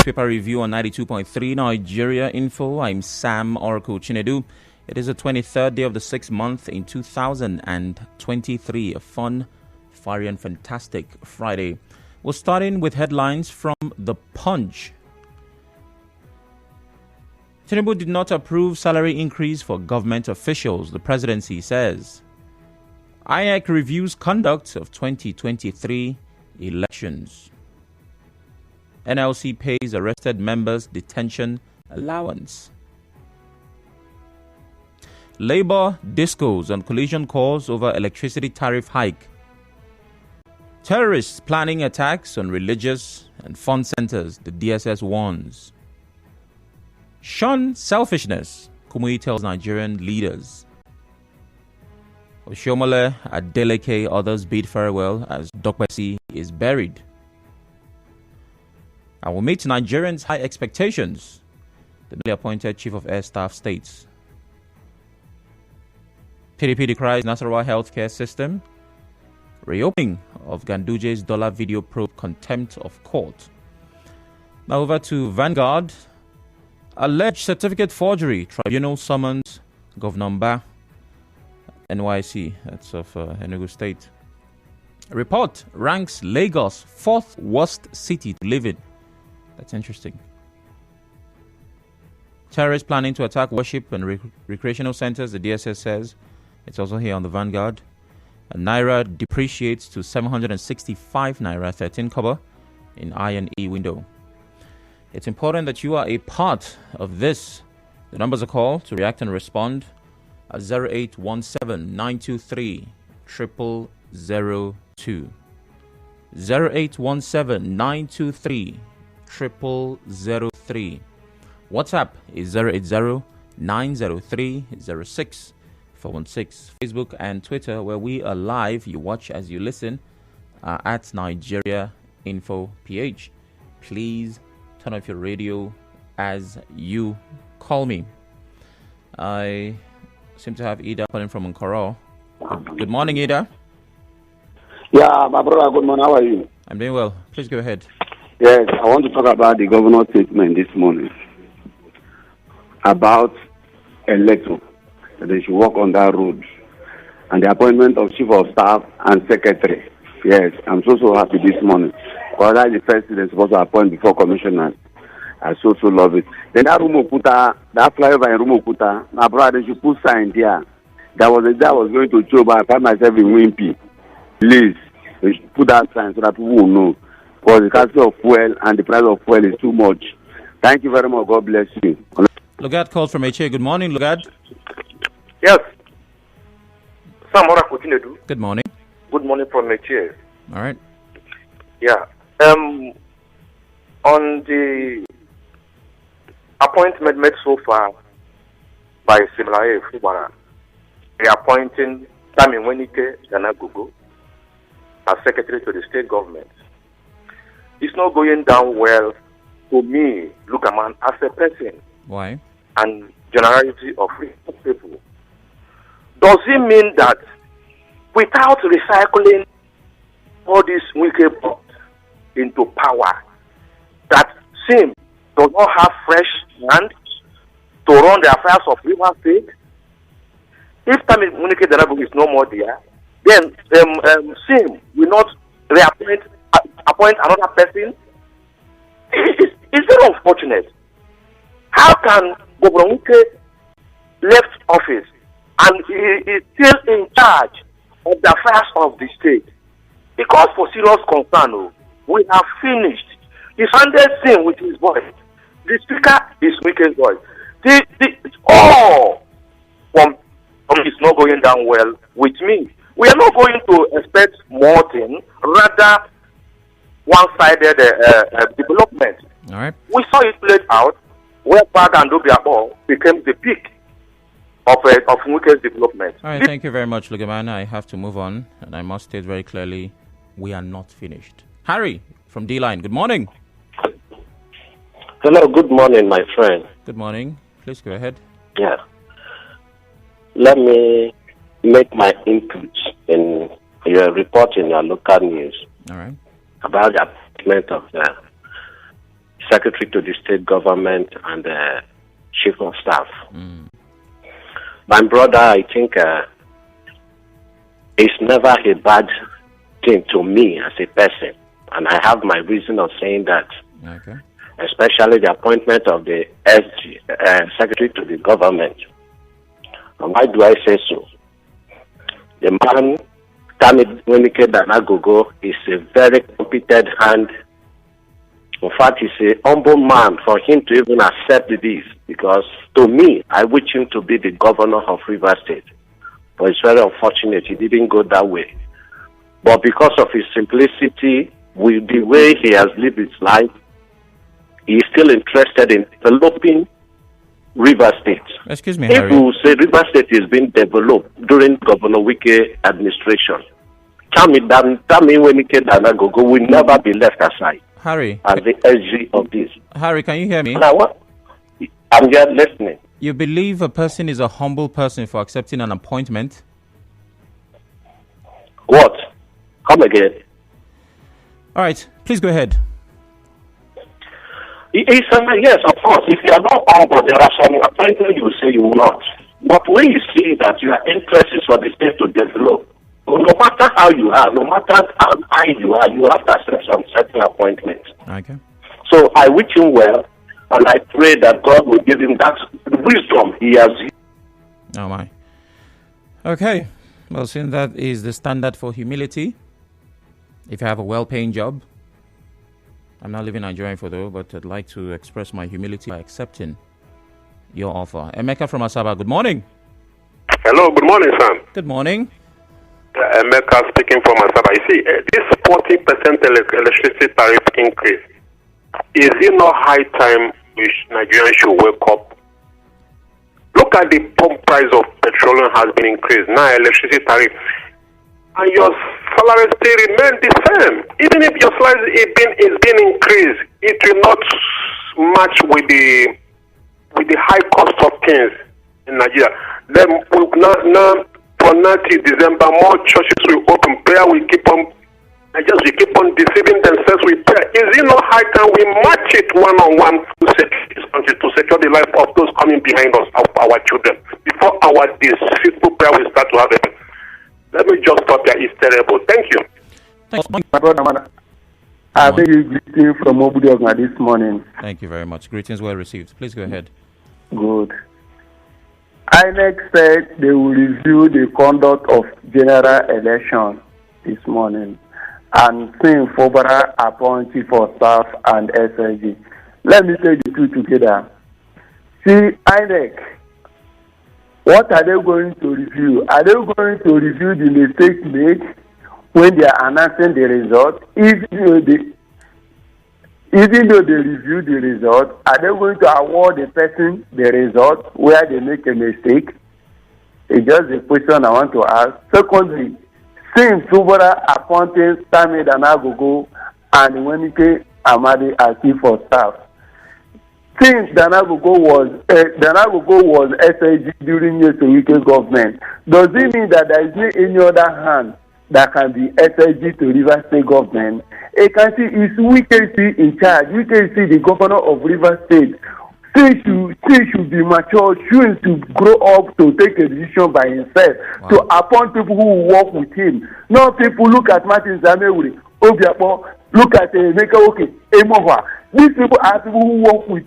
newspaper review on 92.3 Nigeria Info. I'm Sam Oracle Chinedu. It is the 23rd day of the 6th month in 2023. A fun, fiery and fantastic Friday. We're starting with headlines from The Punch. Tinubu did not approve salary increase for government officials, the presidency says. INEC reviews conduct of 2023 elections. NLC pays arrested members detention allowance. Labour discos on collision cause over electricity tariff hike. Terrorists planning attacks on religious and fun centers, the DSS warns. Shun selfishness, Kumuyi tells Nigerian leaders. Oshiomhole, Adeleke, others bid farewell as Dokpesi is buried. And will meet Nigerians' high expectations, the newly appointed Chief of Air Staff states. PDP decries Nasarawa healthcare system. Reopening of Ganduje's dollar video probe contempt of court. Now over to Vanguard. Alleged certificate forgery. Tribunal summons Governor Mba, NYC, that's of Enugu State. Report ranks Lagos fourth worst city to live in. That's interesting. Terrorists planning to attack worship and recreational centers, the DSS says. It's also here on the Vanguard. And Naira depreciates to 765 Naira 13 kobo in I&E window. It's important that you are a part of this. The numbers are called to react and respond at 0817 923 0002. 0817 923 0003. WhatsApp is 080 903 06 Facebook and Twitter, where we are live. You watch as you listen at Nigeria Info PH. Please turn off your radio as you call me. I seem to have Ida calling from Nkoro. Good morning, Ida. Yeah, my brother, good morning. How are you? I'm doing well. Please go ahead. Yes, I want to talk about the governor's statement this morning about electoral. They should work on that road. And the appointment of chief of staff and secretary. Yes, I'm so happy this morning. Because that's the first thing they're supposed to appoint before commissioners. I so love it. Then that Rumokuta, that flyover in Rumokuta, my brother, they should put sign there. That was the day I was going to Choba. I found myself in Wimpy. Please, they should put that sign so that people will know. Because the cost of fuel and the price of fuel is too much. Thank you very much. God bless you. Lugard calls from HA. Good morning, Lugard. Yes. Sam Oracle Chinedu. Good morning. Good morning from HA. All right. Yeah. On the appointment made so far by Simbalaye Fubara, reappointing Tami Wenike Ganagugu as secretary to the state government, it's not going down well to me, Lukaman, as a person. Why? And generality of people. Does it mean that without recycling all these wicked blocks into power, that SIM does not have fresh hand to run the affairs of River State? If Tami Wenike Ganagugu is no more there, then SIM will not appoint another person. It's very unfortunate. How can Governor Wike left office and he is still in charge of the affairs of the state? Because for serious concern, we have finished. The Sunday thing with his voice. The speaker is Wike's voice. It's not going down well with me. We are not going to expect more thing, rather one-sided development. All right. We saw it played out where Bad and Obiabo became the peak of Wike's development. All right, thank you very much, Lugaman. I have to move on, and I must state very clearly, we are not finished. Harry from D-Line, good morning. Hello, good morning, my friend. Good morning. Please go ahead. Yeah. Let me make my input in your report in your local news. All right. About the appointment of Secretary to the State Government and the Chief of Staff. My brother, I think it's never a bad thing to me as a person. And I have my reason of saying that. Okay. Especially the appointment of the SG, Secretary to the Government. And why do I say so? The man, Tami Wenike Danagogo, is a very competent hand. In fact, he's a humble man for him to even accept this. Because to me, I wish him to be the governor of Rivers State. But it's very unfortunate he didn't go that way. But because of his simplicity, with the way he has lived his life, he is still interested in developing Rivers State. Excuse me, if Harry. you say Rivers State is being developed during Governor Wike administration, Tami Wenike Danagogo will never be left aside. Harry. As the SG of this. Harry, can you hear me? Now what? I'm just listening. You believe a person is a humble person for accepting an appointment? What? Come again. All right, please go ahead. Yes, of course. If you are not humble, there are some appointments you say you will not. But when you see that your interest is for the state to develop, no matter how you are, no matter how high you are, you have to accept some certain appointments. Okay. So I wish him well, and I pray that God will give him that wisdom he has. Oh my. Okay. Well, since that is the standard for humility, if you have a well-paying job, I'm not living Nigerian for though, but I'd like to express my humility by accepting your offer. Emeka from Asaba, good morning. Hello, good morning, Sam. Good morning. Emeka speaking from Asaba. You see, this 40% electricity tariff increase, is it not high time which Nigerians should wake up? Look at the pump price of petroleum has been increased. Now electricity tariff. And your salary still remain the same. Even if your salary is being increased, it will not match with the high cost of things in Nigeria. Then now for 90 December, more churches will open. Prayer will keep on. We keep on deceiving themselves with prayer. Is it not high time we match it one-on-one to secure the life of those coming behind us, of our children, before our deceitful prayer will start to happen? Let me just stop there. It's terrible. Thank you. Thanks. My brother, man, I beg you greeting from Obudiogna this morning. Thank you very much. Greetings well received. Please go ahead. Good. INEC said they will review the conduct of general election this morning and Sim Fubara appoint Chief of Staff and SLG. Let me say the two together. See, INEC, what are they going to review? Are they going to review the mistakes made when they are announcing the result? Even though they review the result, are they going to award the person the result where they make a mistake? It's just a question I want to ask. Secondly, since Fubara appointing Tami Danagogo and Wenike Amadi as Chief of Staff, since Danagogo was SAG during Yesowike government, does it mean that there is no any other hand that can be SAG to Rivers State government? A country is WKC in charge. WKC, the governor of Rivers State, still should be mature, should grow up to take a decision by himself, to appoint people who will work with him. Not people look at Martin Zamewuri, Obiapo, look at Emeka Oke, Emova. These people are people who work with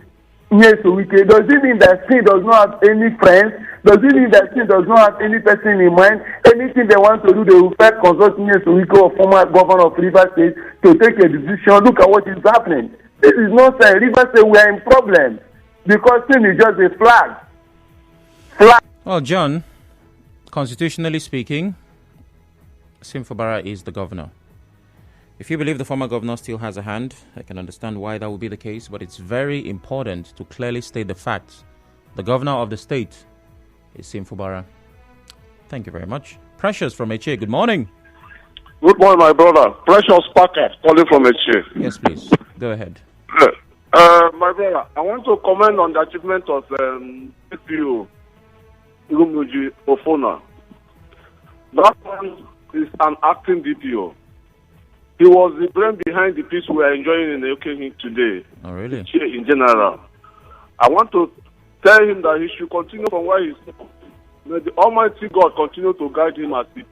Yesowike. Does it mean that Sin does not have any friends? Does it mean that Sin does not have any person in mind? Anything they want to do, they will first consult Yesowike or former governor of Rivers State to take a decision. Look at what is happening. This is not saying Rivers State we are in problems because Sin is just a flag. Well, John, constitutionally speaking, Sim Fubara is the governor. If you believe the former governor still has a hand, I can understand why that would be the case, but it's very important to clearly state the facts. The governor of the state is Sim Fubara. Thank you very much. Precious from HA, good morning. Good morning, my brother. Precious Parker, calling from HA. Yes, please. Go ahead. My brother, I want to comment on the achievement of DPO Irumuji Ofona. That one is an acting DPO. He was the brain behind the peace we are enjoying in the UK today. Oh, really? In general. I want to tell him that he should continue from where he's. May the Almighty God continue to guide him as he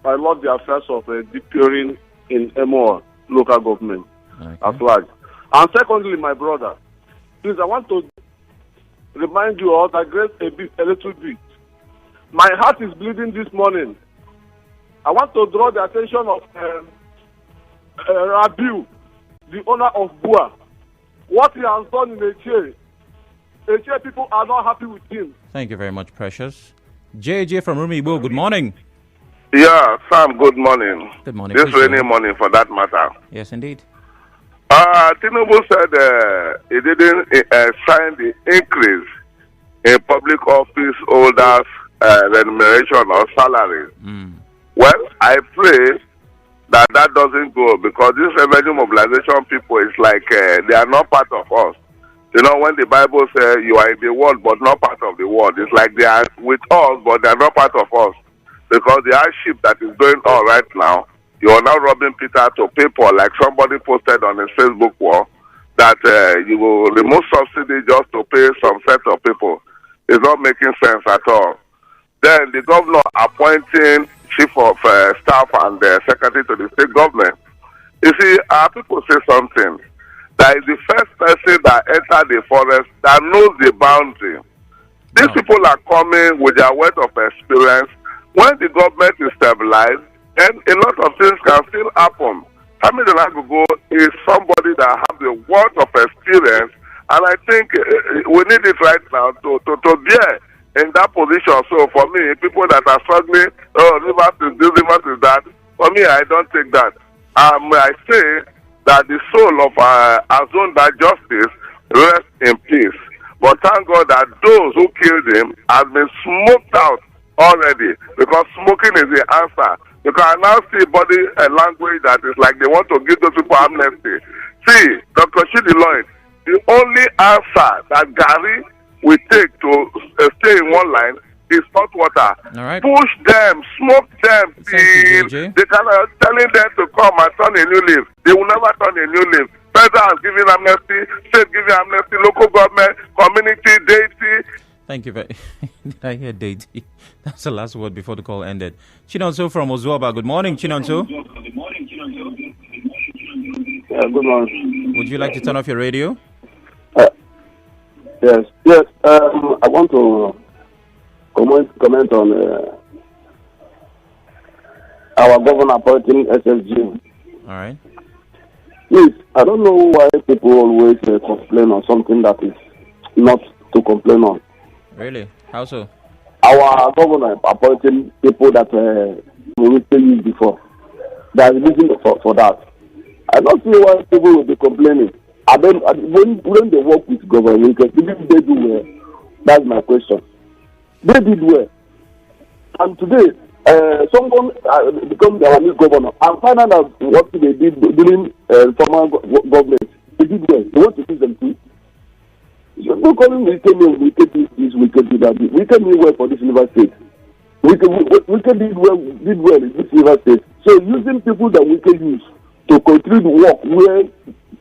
pilot the affairs of DPRing in MO local government at large. And secondly, my brother, please, I want to remind you all, digress a little bit. My heart is bleeding this morning. I want to draw the attention of Rabiu, the owner of Bua. What he has done in Eche people are not happy with him. Thank you very much, Precious. JJ from Rumibo, good morning. Yeah, Sam, good morning. Good morning. This rainy morning for that matter. Yes, indeed. Tinubu said he didn't sign the increase in public office holders' remuneration or salaries. Well, I pray that doesn't go, because this revenue mobilization people is like they are not part of us. You know, when the Bible says you are in the world but not part of the world, it's like they are with us but they are not part of us. Because the hardship that is going on right now, you are now robbing Peter to pay Paul, like somebody posted on his Facebook wall, that you will remove subsidy just to pay some set of people. It's not making sense at all. Then the governor appointing chief of staff and secretary to the state government. You see, our people say something. That is the first person that entered the forest that knows the boundary. These people are coming with their wealth of experience. When the government is stabilized, then a lot of things can still happen. Sammy Delagogo is somebody that has the wealth of experience, and I think we need it right now to be in that position. So for me, people that are struggling, Rivers is this, Rivers is that, for me, I don't take that. I say that the soul of Azonda Justice rests in peace. But thank God that those who killed him have been smoked out already, because smoking is the answer. Because I now see body language that is like they want to give those people amnesty. See, Dr. Shidi Lloyd, the only answer that Gary will take to stay in one line is hot water. All right. Push them, smoke them, till they can telling them to come and turn a new leaf. They will never turn a new leaf. Federal has given amnesty, state giving amnesty, local government, community, deity. Thank you very Did I hear deity? That's the last word before the call ended. Chinonso from Ozuoba. Good morning, Chinonso. Good morning. Would you like to turn off your radio? Yes. I want to comment on our governor appointing SSG. All right. Please, I don't know why people always complain on something that is not to complain on. Really? How so? Our governor appointing people that we used before. There is reason for that. I don't see why people will be complaining. When they work with government, didn't they do well? That's my question. They did well. And today, someone becomes our new governor and find out what they did during former government. They did well. They want to see them too. So no calling wicked is wicked that. Wicked did well for this River State. Wicked did well in this River State. So using people that wicked use to continue to work where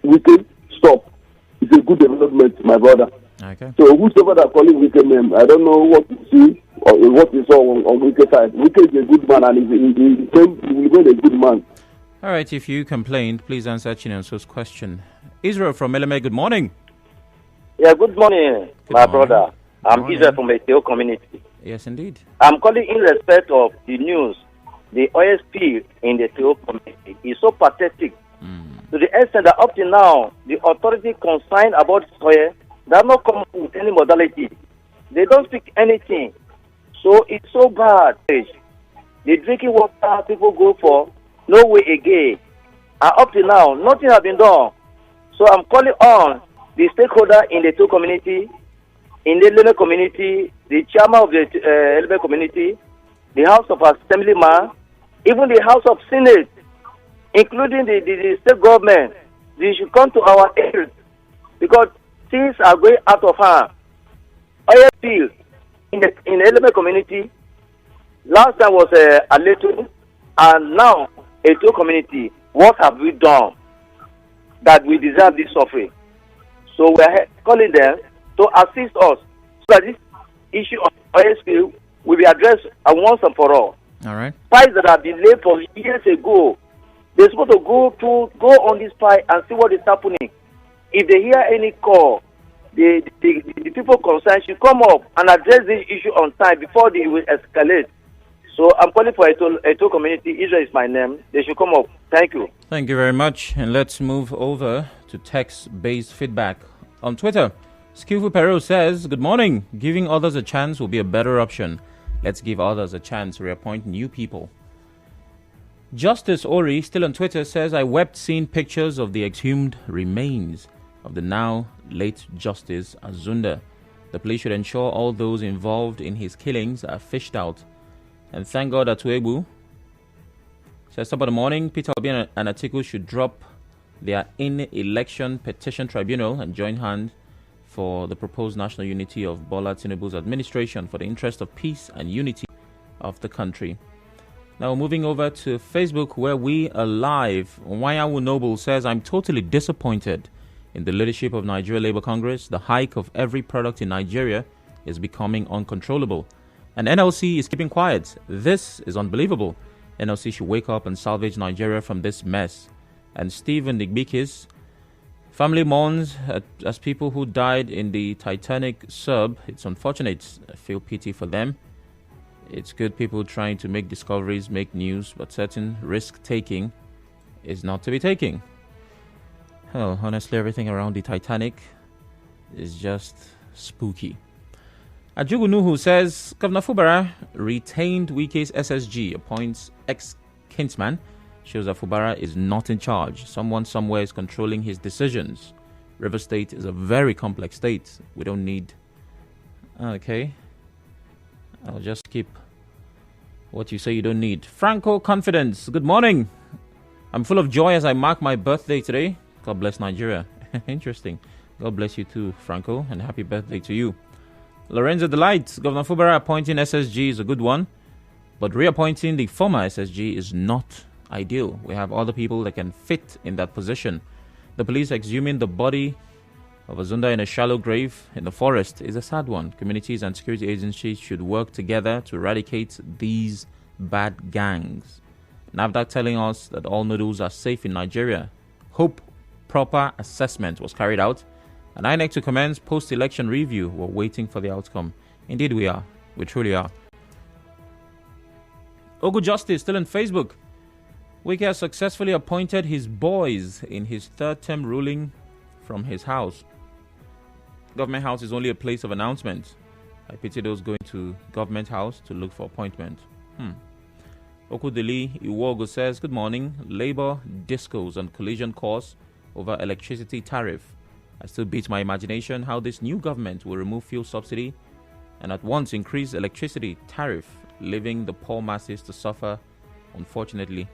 wicked stop is a good development, my brother. Okay. So whosoever that calling wicked name, I don't know what you see or what you saw on wicked side. Wicked is a good man, and he will be a good man. All right. If you complained, please answer Chinonso's question. Israel from Eleme. Good morning. Yeah, good morning, brother. I'm Israel from the Teo community. Yes, indeed. I'm calling in respect of the news. The OSP in the Teo community is so pathetic to the extent that up to now, the authority concerned about soil does not come with any modality. They don't speak anything. So it's so bad. The drinking water people go for, no way again. And up to now, nothing has been done. So I'm calling on the stakeholder in the Teo community, in the Eleme community, the chairman of the Eleme community, the House of Assemblyman, even the House of Senate, including the state government. They should come to our aid because things are going out of hand. Oil field in the Eleme community, last time was Aleto, and now a Teo community. what have we done that we deserve this suffering? So we are calling them to assist us so that this issue of oil spill will be addressed once and for all. All right. Pipes that have been laid for years ago, they're supposed to go on this pipe and see what is happening. If they hear any call, the people concerned should come up and address this issue on time before they will escalate. So I'm calling for Eto community. Israel is my name. They should come up. Thank you. Thank you very much. And let's move over to text-based feedback. On Twitter, Skillful Perot says, good morning. Giving others a chance will be a better option. Let's give others a chance to reappoint new people. Justice Ori, still on Twitter, says, I wept seeing pictures of the exhumed remains of the now late Justice Azunda. The police should ensure all those involved in his killings are fished out. And thank God that Atuegbu says, top of the morning, Peter Obi and Atiku should drop their in-election petition tribunal and join hands for the proposed national unity of Bola Tinubu's administration for the interest of peace and unity of the country. Now moving over to Facebook, where we are live. Wayawu Noble says, I'm totally disappointed in the leadership of Nigeria Labour Congress. The hike of every product in Nigeria is becoming uncontrollable. And NLC is keeping quiet. This is unbelievable. NLC should wake up and salvage Nigeria from this mess. And Stephen Igbikis, family mourns as people who died in the Titanic sub. It's unfortunate. I feel pity for them. It's good people trying to make discoveries, make news, but certain risk-taking is not to be taken. Oh, honestly, everything around the Titanic is just spooky. Ajugu Nuhu says, Governor Fubara retained Wike's SSG, appoints ex-kinsman, shows that Fubara is not in charge. Someone somewhere is controlling his decisions. River State is a very complex state. We don't need... Okay. I'll just keep what you say you don't need. Franco Confidence, good morning. I'm full of joy as I mark my birthday today. God bless Nigeria. Interesting. God bless you too, Franco, and happy birthday to you. Lorenzo Delight, Governor Fubara appointing SSG is a good one, but reappointing the former SSG is not ideal. We have other people that can fit in that position. The police exhuming the body of Azunda in a shallow grave in the forest is a sad one. Communities and security agencies should work together to eradicate these bad gangs. NAFDAC telling us that all noodles are safe in Nigeria. Hope proper assessment was carried out. And INEC to commence post-election review. We're waiting for the outcome. Indeed we are. We truly are. Ogu Justice still on Facebook. Wike has successfully appointed his boys in his third term ruling from his house. Government house is only a place of announcement. I pity those going to government house to look for appointment. Okudili Iwogo says, good morning. Labour discos on collision course over electricity tariff. I still beat my imagination how this new government will remove fuel subsidy and at once increase electricity tariff, leaving the poor masses to suffer, unfortunately.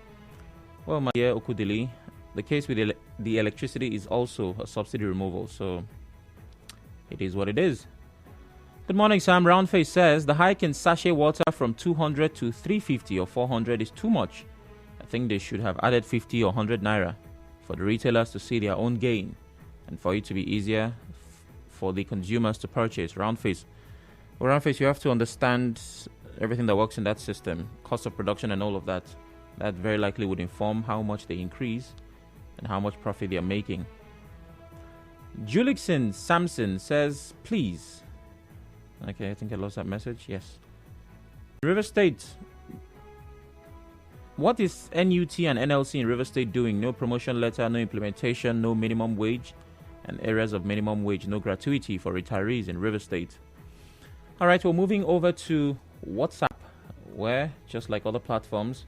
Well, my dear Okudili, the case with the electricity is also a subsidy removal, so it is what it is. Good morning, Sam. Roundface says, the hike in sachet water from 200 to 350 or 400 is too much. I think they should have added 50 or 100 naira for the retailers to see their own gain and for it to be easier for the consumers to purchase. Roundface. Well, Roundface, you have to understand everything that works in that system, cost of production and all of that. That very likely would inform how much they increase and how much profit they are making. Julickson Samson says, please. Okay, I think I lost that message. Yes. River State. What is NUT and NLC in River State doing? No promotion letter, no implementation, no minimum wage, and areas of minimum wage, no gratuity for retirees in River State. All right, we're moving over to WhatsApp, where, just like other platforms,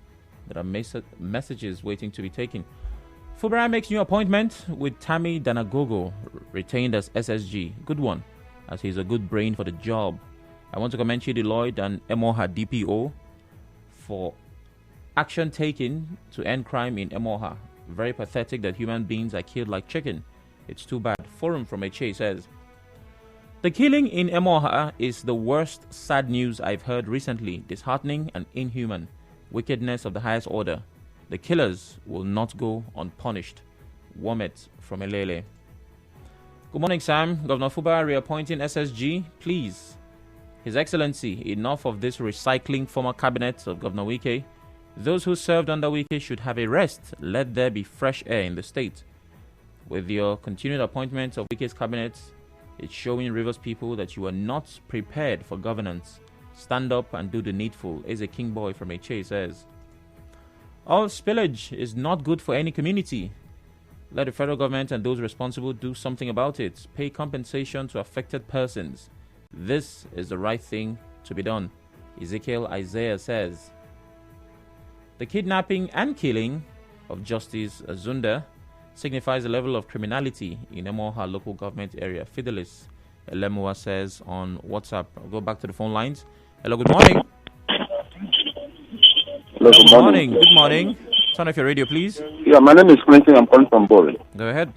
there are messages waiting to be taken. Fubara makes new appointment with Tammy Danagogo, retained as SSG. Good one, as he's a good brain for the job. I want to commend Chidi Lloyd and Emoha DPO for action taken to end crime in Emoha. Very pathetic that human beings are killed like chicken. It's too bad. Forum from HA says, the killing in Emoha is the worst sad news I've heard recently. Disheartening and inhuman. Wickedness of the highest order. The killers will not go unpunished. Womet from Elele. Good morning, Sam. Governor Fuba reappointing SSG, please. His Excellency, enough of this recycling former cabinet of Governor Wike. Those who served under Wike should have a rest. Let there be fresh air in the state. With your continued appointment of Wike's cabinet, it's showing Rivers people that you are not prepared for governance. Stand up and do the needful, as a king boy from HA says. All spillage is not good for any community. Let the federal government and those responsible do something about it. Pay compensation to affected persons. This is the right thing to be done, Ezekiel Isaiah says. The kidnapping and killing of Justice Azunda signifies the level of criminality in Emoha local government area. Fidelis Elemua says on WhatsApp. I'll go back to the phone lines. Hello, good morning. Hello, good morning. Good morning. Turn off your radio, please. Yeah, my name is Quentin. I'm calling from Boring. Go ahead.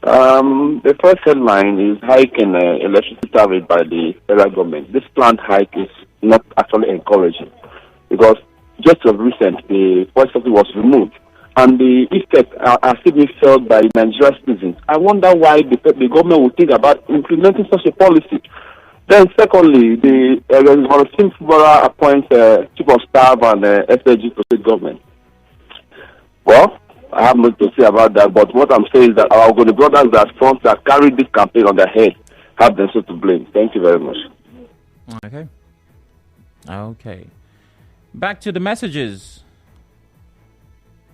The first headline is hike in electricity tariff by the federal government. This planned hike is not actually encouraging because just of recent, the fuel subsidy was removed and the effects are still being felt by Nigerian citizens. I wonder why the government would think about implementing such a policy. Then secondly, the Sim Fubara appoints Chief of Staff and SSG to state government. Well, I have much to say about that, but what I'm saying is that our Ogoni brothers that carried this campaign on their head have themselves to blame. Thank you very much. Okay. Back to the messages.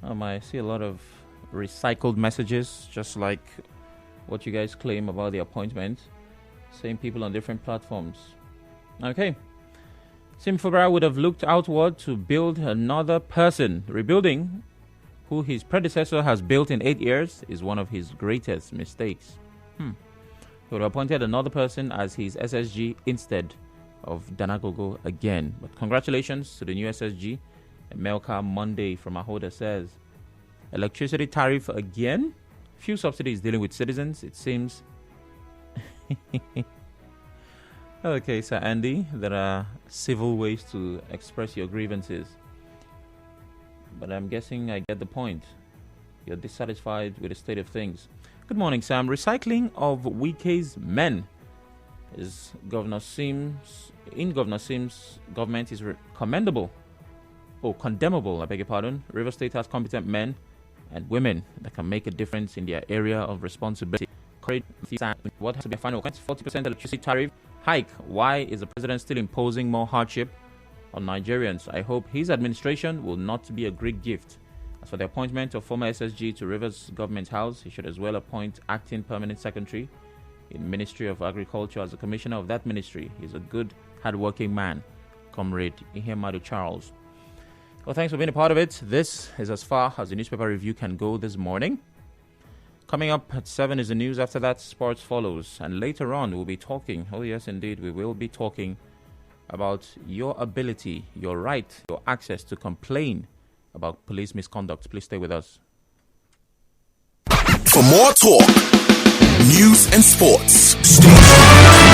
I see a lot of recycled messages, just like what you guys claim about the appointment. Same people on different platforms. Okay. Sim Fubara would have looked outward to build another person. Rebuilding who his predecessor has built in 8 years is one of his greatest mistakes. He would have appointed another person as his SSG instead of Danagogo again. But congratulations to the new SSG. Melka Monday from Ahoda says, electricity tariff again? Few subsidies dealing with citizens, it seems. Okay, Sir Andy, there are civil ways to express your grievances. But I'm guessing I get the point. You're dissatisfied with the state of things. Good morning, Sam. Recycling of Wike's men is Governor Sim's government is commendable. Condemnable, I beg your pardon. River State has competent men and women that can make a difference in their area of responsibility. What has to be a final 40% electricity tariff hike? Why is the president still imposing more hardship on Nigerians? I hope his administration will not be a great gift. As for the appointment of former SSG to Rivers Government House, he should as well appoint acting permanent secretary in Ministry of Agriculture as a commissioner of that ministry. He's a good, hard-working man. Comrade Ihemadu Charles. Well, thanks for being a part of it. This is as far as the newspaper review can go this morning. Coming up at 7 is the news. After that, sports follows. And later on, we'll be talking. Oh, yes, indeed, we will be talking about your ability, your right, your access to complain about police misconduct. Please stay with us. For more talk, news and sports, stay tuned.